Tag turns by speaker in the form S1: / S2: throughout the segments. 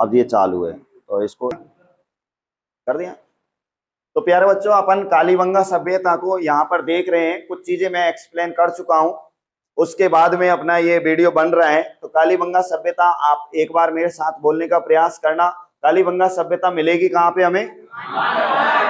S1: अब ये चालू है तो इसको कर दिया। तो प्यारे बच्चों, अपन कालीबंगा सभ्यता को यहाँ पर देख रहे हैं। कुछ चीजें मैं एक्सप्लेन कर चुका हूँ, उसके बाद में अपना ये वीडियो बन रहा है। तो कालीबंगा सभ्यता आप एक बार मेरे साथ बोलने का प्रयास करना। कालीबंगा सभ्यता मिलेगी कहाँ पे हमें?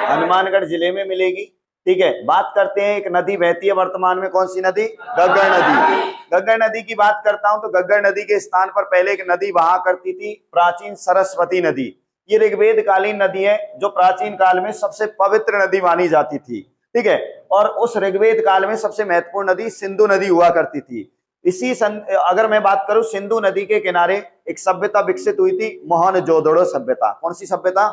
S1: हनुमानगढ़ जिले में मिलेगी। ठीक है, बात करते हैं। एक नदी बहती है वर्तमान में, कौन सी नदी? गग्गर नदी। गग्गर नदी की बात करता हूं तो गग्गर नदी के स्थान पर पहले एक नदी बहा करती थी, प्राचीन सरस्वती नदी। ये ऋग्वेद कालीन नदी है जो प्राचीन काल में सबसे पवित्र नदी मानी जाती थी। ठीक है, और उस ऋग्वेद काल में सबसे महत्वपूर्ण नदी सिंधु नदी हुआ करती थी। अगर मैं बात करूं, सिंधु नदी के किनारे एक सभ्यता विकसित हुई थी, मोहनजोदड़ो सभ्यता। कौन सी सभ्यता?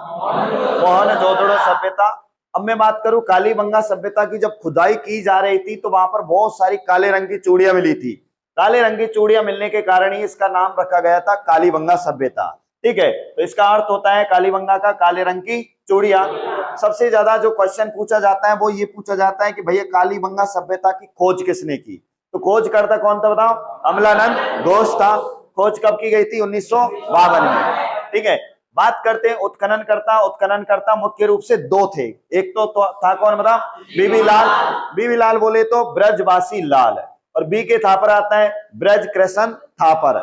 S1: मोहनजोदड़ो सभ्यता। अब मैं बात करूं कालीबंगा सभ्यता की, जब खुदाई की जा रही थी तो वहां पर बहुत सारी काले रंग की चूड़ियां मिली थी। काले रंग की चूड़ियां मिलने के कारण ही इसका नाम रखा गया था कालीबंगा सभ्यता। ठीक है, तो इसका अर्थ होता है कालीबंगा का काले रंग की चूड़ियां। सबसे ज्यादा जो क्वेश्चन पूछा जाता है वो ये पूछा जाता है कि भैया कालीबंगा सभ्यता की खोज किसने की? तो खोज करता कौन था बताओ? अमलानंद घोष था। खोज कब की गई थी? 1952 में। ठीक है, बात करते हैं उत्खनन करता। उत्खनन करता मुख्य रूप से दो थे। एक तो था कौन बताओ? बीबी लाल। बीबी लाल बोले तो ब्रजवासी लाल, और बी के थापर आता है ब्रज कृष्ण थापर।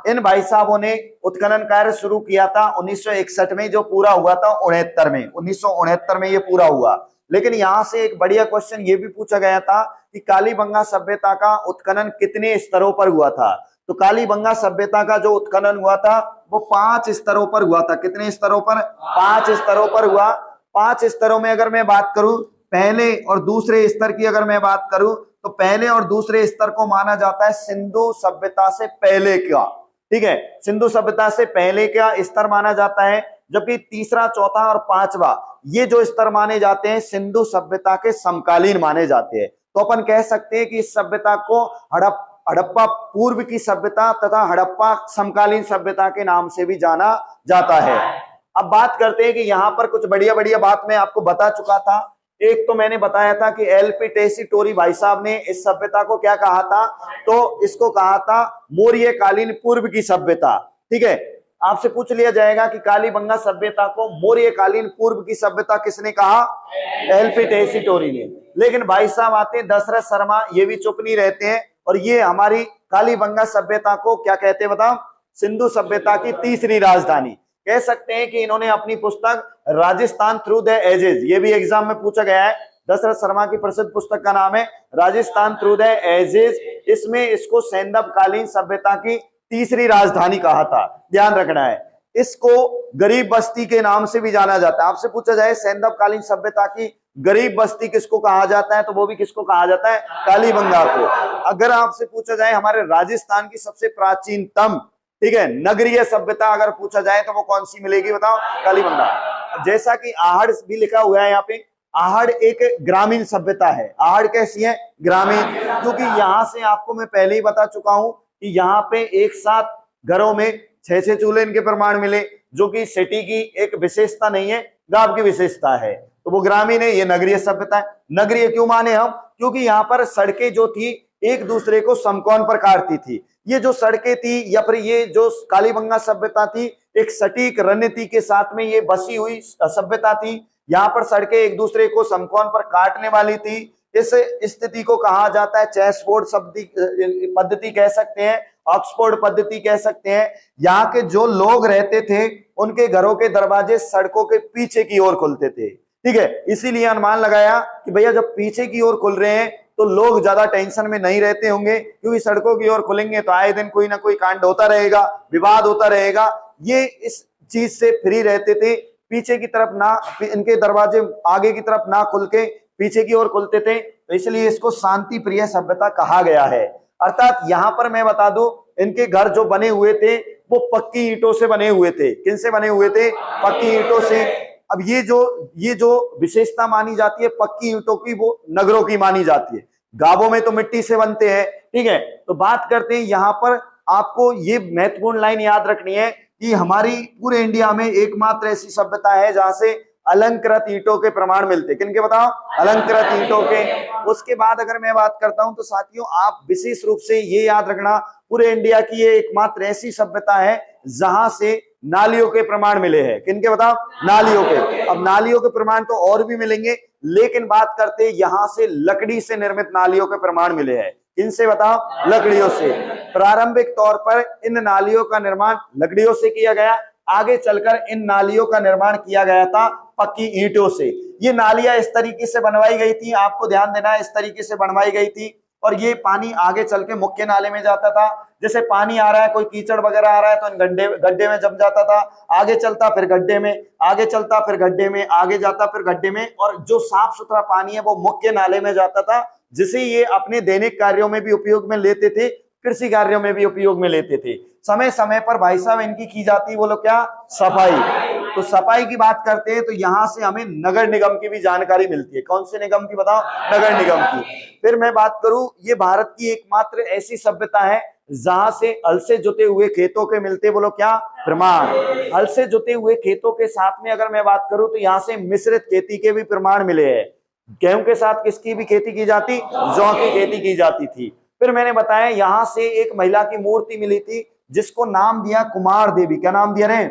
S1: इन भाई साहबों ने उत्खनन कार्य शुरू किया था 1961 में, जो पूरा हुआ था 69 में। 1969 में ये पूरा हुआ। लेकिन यहां से एक बढ़िया क्वेश्चन ये भी पूछा गया था कि कालीबंगा सभ्यता का उत्खनन कितने स्तरों पर हुआ था? तो कालीबंगा सभ्यता का जो उत्खनन हुआ था वो 5 स्तरों पर हुआ था। कितने स्तरों पर? 5 स्तरों पर हुआ। 5 स्तरों में अगर मैं बात करूं, पहले और दूसरे स्तर की अगर मैं बात करूं, तो पहले और दूसरे स्तर को माना जाता है सिंधु सभ्यता से पहले का। ठीक है, सिंधु सभ्यता से पहले का स्तर माना जाता है, जबकि तीसरा, चौथा और पांचवा ये जो स्तर माने जाते हैं सिंधु सभ्यता के समकालीन माने जाते हैं। तो अपन कह सकते हैं कि इस सभ्यता को हड़प्पा पूर्व की सभ्यता तथा हड़प्पा समकालीन सभ्यता के नाम से भी जाना जाता है। अब बात करते हैं कि यहाँ पर कुछ बढ़िया बढ़िया बात मैं आपको बता चुका था। एक तो मैंने बताया था कि एलपी टेसीटोरी भाई साहब ने इस सभ्यता को क्या कहा था? तो इसको कहा था मौर्य कालीन पूर्व की सभ्यता। ठीक है, आपसे पूछ लिया जाएगा कि कालीबंगा सभ्यता को मौर्य कालीन पूर्व की सभ्यता किसने कहा? एलपी टेसीटोरी ने। लेकिन भाई साहब आते हैं दशरथ शर्मा, ये भी चुप नहीं रहते हैं, और ये हमारी कालीबंगा सभ्यता को क्या कहते हैं बताओ? सिंधु सभ्यता की तीसरी राजधानी कह सकते हैं। कि इन्होंने अपनी पुस्तक राजस्थान थ्रू द एजेस, ये भी एग्जाम में पूछा गया है, दशरथ शर्मा की प्रसिद्ध पुस्तक का नाम है राजस्थान थ्रू द एजेस। इसमें इसको सैंदव कालीन सभ्यता की तीसरी राजधानी कहा था, ध्यान रखना है। इसको गरीब बस्ती के नाम से भी जाना जाता है। आपसे पूछा जाए सैंदव कालीन सभ्यता की गरीब बस्ती किसको कहा जाता है, तो वो भी किसको कहा जाता है? कालीबंगा को। अगर आपसे पूछा जाए हमारे राजस्थान की सबसे प्राचीनतम, ठीक है, नगरीय सभ्यता अगर पूछा जाए तो वो कौन सी मिलेगी बताओ? कालीबंगा। जैसा कि आहड़ भी लिखा हुआ है यहाँ पे, आहड़ एक ग्रामीण सभ्यता है। आहड़ कैसी है? ग्रामीण। क्योंकि यहाँ से आपको मैं पहले ही बता चुका हूं कि यहाँ पे एक साथ घरों में 6-6 चूल्हे इनके प्रमाण मिले, जो कि सिटी की एक विशेषता नहीं है, गांव की विशेषता है। तो वो ग्रामीण है, ये नगरीय सभ्यता है। नगरीय क्यों माने हम? क्योंकि यहाँ पर सड़कें जो थी एक दूसरे को समकोण पर काटती थी। ये जो सड़कें थी या फिर ये जो कालीबंगा सभ्यता थी, एक सटीक रणनीति के साथ में ये बसी हुई सभ्यता थी। यहाँ पर सड़कें एक दूसरे को समकोण पर काटने वाली थी। इस स्थिति को कहा जाता है चेसबोर्ड पद्धति कह सकते हैं, ऑक्सफोर्ड पद्धति कह सकते हैं। यहाँ के जो लोग रहते थे उनके घरों के दरवाजे सड़कों के पीछे की ओर खुलते थे। ठीक है, इसीलिए अनुमान लगाया कि भैया जब पीछे की ओर खुल रहे हैं तो लोग ज्यादा टेंशन में नहीं रहते होंगे, क्योंकि सड़कों की ओर खुलेंगे तो आए दिन कोई ना कोई कांड होता रहेगा, विवाद होता रहेगा। ये इस चीज से फ्री रहते थे, पीछे की तरफ ना, इनके दरवाजे आगे की तरफ ना खुल के पीछे की ओर खुलते थे, तो इसलिए इसको शांति प्रिय सभ्यता कहा गया है। अर्थात यहाँ पर मैं बता दूं, इनके घर जो बने हुए थे वो पक्की ईंटों से बने हुए थे। किन से बने हुए थे? पक्की ईंटों से। अब ये जो विशेषता मानी जाती है पक्की ईंटों की, वो नगरों की मानी जाती है। गांवों में तो मिट्टी से बनते हैं। ठीक है, तो बात करते हैं यहाँ पर, आपको ये महत्वपूर्ण लाइन याद रखनी है कि हमारी पूरे इंडिया में एकमात्र ऐसी सभ्यता है जहां से अलंकृत ईंटों के प्रमाण मिलते। किनके बताओ? अलंकृत ईंटों के। उसके बाद अगर मैं बात करता हूं तो साथियों आप विशेष रूप से ये याद रखना, पूरे इंडिया की ये एकमात्र ऐसी सभ्यता है जहां से नालियों के प्रमाण मिले हैं। किनके बताओ? नालियों के। अब नालियों के प्रमाण तो और भी मिलेंगे, लेकिन बात करते यहां से लकड़ी से निर्मित नालियों के प्रमाण मिले हैं। किनसे बताओ? लकड़ियों से। प्रारंभिक तौर पर इन नालियों का निर्माण लकड़ियों से किया गया, आगे चलकर इन नालियों का निर्माण किया गया था पक्की ईंटों से। ये नालियां इस तरीके से बनवाई गई थी, आपको ध्यान देना है, इस तरीके से बनवाई गई थी, और ये पानी आगे चल के मुख्य नाले में जाता था। जैसे पानी आ रहा है, कोई कीचड़ वगैरह आ रहा है तो इन गड्ढे में जम जाता था, आगे चलता फिर गड्ढे में, आगे चलता फिर गड्ढे में, आगे जाता फिर गड्ढे में, और जो साफ सुथरा पानी है वो मुख्य नाले में जाता था, जिसे ये अपने दैनिक कार्यों में भी उपयोग में लेते थे, कृषि कार्यों में भी उपयोग में लेते थे। समय समय पर भाई साहब इनकी की जाती, बोलो क्या? सफाई। तो सफाई की बात करते हैं तो यहां से हमें नगर निगम की भी जानकारी मिलती है। कौन से निगम की बताओ? नगर निगम की। फिर मैं बात करूं, ये भारत की एकमात्र ऐसी सभ्यता है जहां से हल से जुते हुए खेतों के मिलते, बोलो क्या? प्रमाण। हल से जुते हुए खेतों के साथ में अगर मैं बात करूं तो यहां से मिश्रित खेती के भी प्रमाण मिले हैं। गेहूं के साथ किसकी भी खेती की जाती? जौ की खेती की जाती थी। फिर मैंने बताया यहां से एक महिला की मूर्ति मिली थी जिसको नाम दिया कुमार देवी। क्या नाम दिया रे?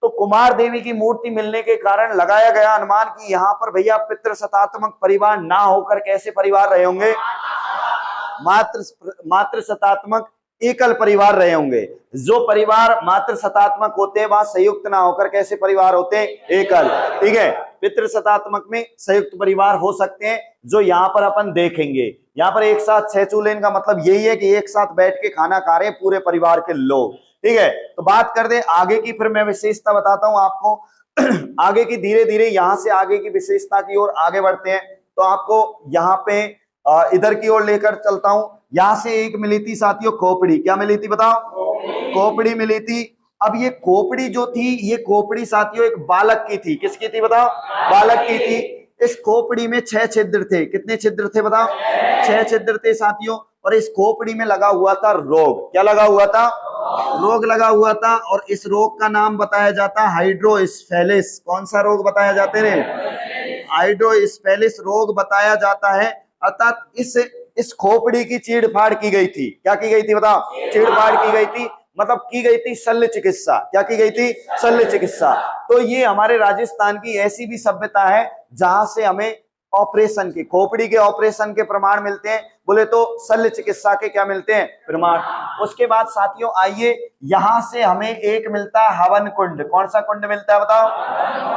S1: तो कुमार देवी की मूर्ति मिलने के कारण लगाया गया अनुमान कि यहाँ पर भैया पितृ सतात्मक परिवार ना होकर कैसे परिवार रहे होंगे? मातृ सतात्मक एकल परिवार रहे होंगे। जो परिवार मातृ सतात्मक होते हैं वहां संयुक्त ना होकर कैसे परिवार होते हैं? एकल। ठीक है, पितृ सतात्मक में संयुक्त परिवार हो सकते हैं, जो यहाँ पर अपन देखेंगे। यहाँ पर एक साथ 6 चूल्हे का मतलब यही है कि एक साथ बैठ के खाना खा रहे हैं पूरे परिवार के लोग। ठीक है, तो बात कर दे आगे की, फिर मैं विशेषता बताता हूं आपको आगे की। धीरे धीरे यहां से आगे की विशेषता की ओर आगे बढ़ते हैं, तो आपको यहाँ पे इधर की ओर लेकर चलता हूं। यहां से एक मिली थी साथियों खोपड़ी। क्या मिली थी बताओ? खोपड़ी मिली थी। अब ये खोपड़ी जो थी, ये खोपड़ी साथियों एक बालक की थी। किसकी थी बताओ? बालक की थी। इस खोपड़ी में 6 छिद्र थे। कितने छिद्र थे बताओ? 6 छिद्र थे साथियों। और इस खोपड़ी में लगा हुआ था रोग। क्या लगा हुआ था? रोग लगा हुआ था, और इस रोग का नाम बताया जाता है हाइड्रोस्फेलिस। कौन सा रोग बताया जाते रे? हाइड्रोस्फेलिस रोग बताया जाता है। अर्थात इस खोपड़ी की चीड़-फाड़ की गई थी। क्या की गई थी बताओ? चीड़-फाड़ की गई थी, मतलब की गई थी शल्य चिकित्सा। क्या की गई थी? शल्य चिकित्सा। तो ये हमारे राजस्थान की ऐसी भी सभ्यता है जहां से हमें ऑपरेशन के, खोपड़ी के ऑपरेशन के प्रमाण मिलते हैं। बोले तो शल्य चिकित्सा के क्या मिलते हैं? प्रमाण। उसके बाद साथियों आइए, यहां से हमें एक मिलता है हवन कुंड। कौन सा कुंड मिलता है बताओ?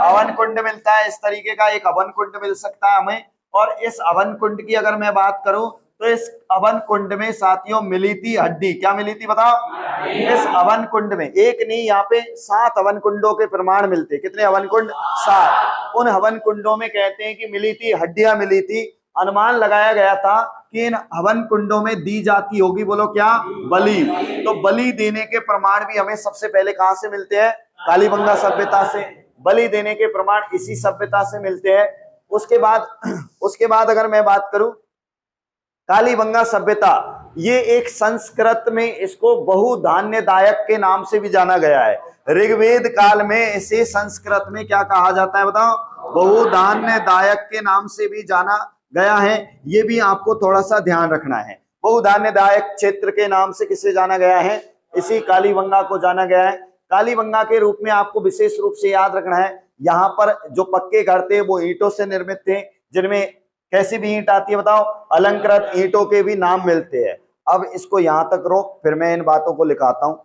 S1: हवन कुंड मिलता है। इस तरीके का एक हवन कुंड मिल सकता है हमें। और इस हवन कुंड की अगर मैं बात करूं तो इस हवन कुंड में साथियों मिली थी हड्डी। क्या मिली थी बताओ? इस हवन कुंड में एक नहीं, यहाँ पे 7 हवन कुंडों के प्रमाण मिलते। कितने हवन कुंड? 7। उन हवन कुंडों में कहते हैं कि मिली थी हड्डियां मिली थी। अनुमान लगाया गया था कि इन हवन कुंडों में दी जाती होगी, बोलो क्या? बलि। तो बलि देने के प्रमाण भी हमें सबसे पहले कहां से मिलते हैं? कालीबंगा सभ्यता से। बलि देने के प्रमाण इसी सभ्यता से मिलते हैं। उसके बाद अगर मैं बात करूं कालीबंगा सभ्यता, ये एक संस्कृत में इसको बहुधान्यदायक के नाम से भी जाना गया है। ऋग्वेद काल में इसे संस्कृत में क्या कहा जाता है बताओ? बहुधान्यदायक के नाम से भी जाना गया है। ये भी आपको थोड़ा सा ध्यान रखना है। बहुधान्यदायक क्षेत्र के नाम से किसे जाना गया है? इसी कालीबंगा को जाना गया है। कालीबंगा के रूप में आपको विशेष रूप से याद रखना है, यहाँ पर जो पक्के घर थे वो ईंटों से निर्मित थे, जिनमें कैसी भी ईंट आती है बताओ? अलंकृत ईंटों के भी नाम मिलते हैं। अब इसको यहां तक रोक, फिर मैं इन बातों को लिखाता हूं।